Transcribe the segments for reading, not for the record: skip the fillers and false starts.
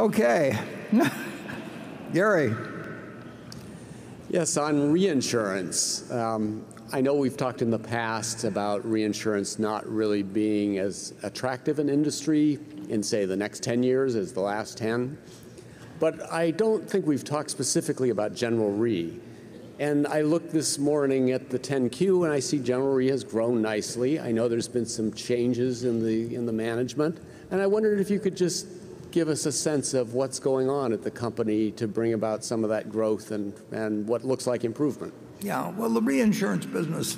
Okay. Gary. Yes, on reinsurance. I know we've talked in the past about reinsurance not really being as attractive an industry in, say, the next 10 years as the last 10. But I don't think we've talked specifically about General Re. And I looked this morning at the 10Q, and I see General Re has grown nicely. I know there's been some changes in the management. And I wondered if you could just give us a sense of what's going on at the company to bring about some of that growth and what looks like improvement. Yeah, well, the reinsurance business,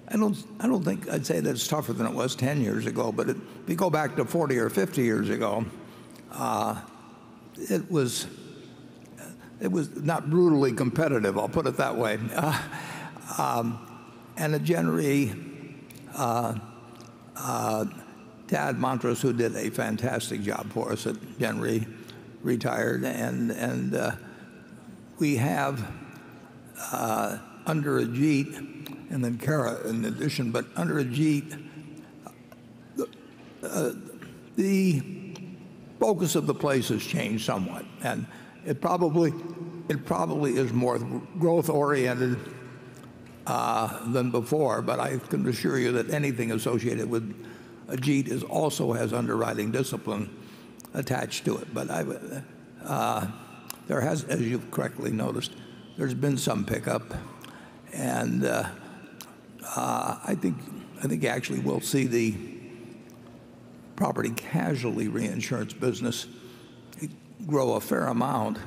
I don't think I'd say that it's tougher than it was 10 years ago, but if you go back to 40 or 50 years ago, it was not brutally competitive, I'll put it that way. And at Gen Re, Tad Montross, who did a fantastic job for us at Gen Re, retired, and we have under Ajit, and then Kara in addition, but under Ajit, the focus of the place has changed somewhat, and it probably is more growth oriented than before. But I can assure you that anything associated with Ajit also has underwriting discipline attached to it. But there has, as you've correctly noticed, there's been some pickup, and I think actually we'll see the property casualty reinsurance business grow a fair amount,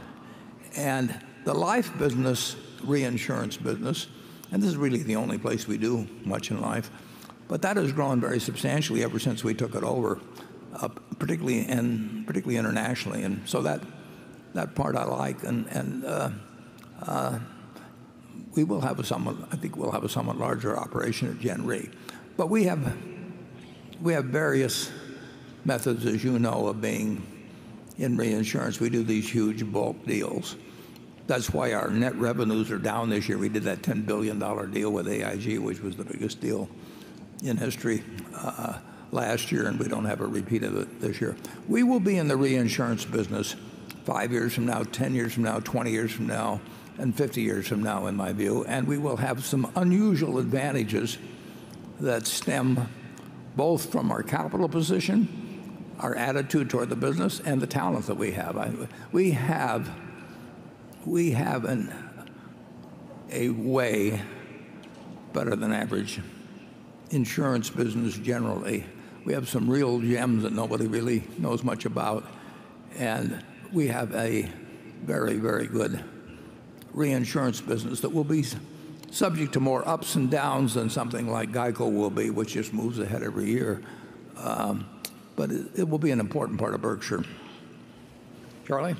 and the life business, reinsurance business, and this is really the only place we do much in life, but that has grown very substantially ever since we took it over, particularly internationally, and so that part I like, and I think we'll have a somewhat larger operation at Gen Re. But we have various methods, as you know, of being in reinsurance. We do these huge bulk deals. That's why our net revenues are down this year. We did that $10 billion deal with AIG, which was the biggest deal in history last year, and we don't have a repeat of it this year. We will be in the reinsurance business 5 years from now, 10 years from now, 20 years from now, and 50 years from now, in my view, and we will have some unusual advantages that stem both from our capital position, our attitude toward the business, and the talent that we have. We have a way better than average insurance business generally. We have some real gems that nobody really knows much about, and we have a very, very good reinsurance business that will be subject to more ups and downs than something like GEICO will be, which just moves ahead every year. But it will be an important part of Berkshire. Charlie?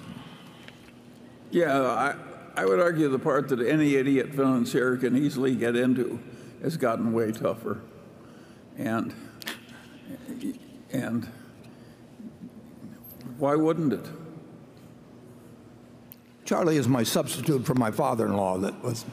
Yeah, I would argue the part that any idiot financier can easily get into has gotten way tougher. And why wouldn't it? Charlie is my substitute for my father-in-law. That was.